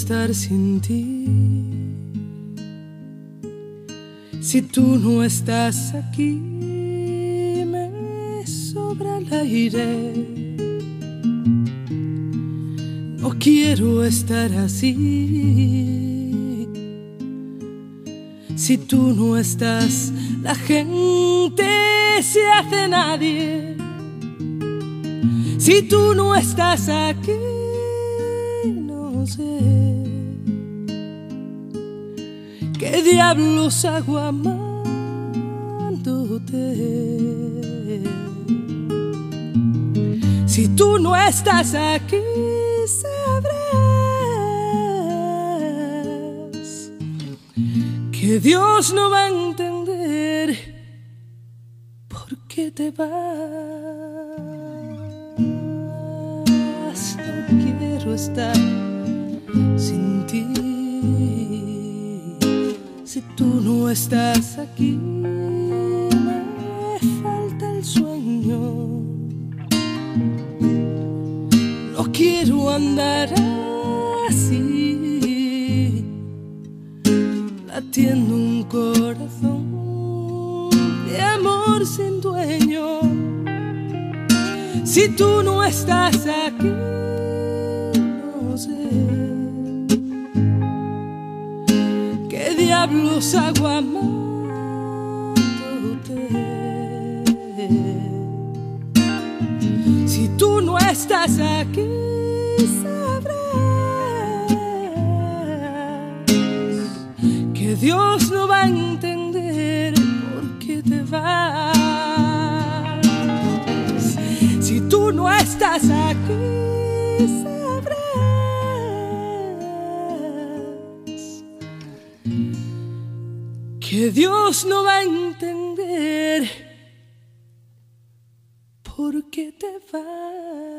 estar sin ti. Si tú no estás aquí, me sobra el aire. No quiero estar así. Si tú no estás, la gente se hace nadie. Si tú no estás aquí, no sé qué diablos hago amándote. Si tú no estás aquí, sabrás que Dios no va a entender por qué te vas. No quiero estar sin ti. Si tú no estás aquí, me falta el sueño. No quiero andar así, latiendo un corazón de amor sin dueño. Si tú no estás aquí, no sé qué diablos hago amándote. Si tú no estás aquí, sabrás que Dios no va a entender por qué te vas. Si tú no estás aquí, sabrás que Dios no va a entender por qué te vas.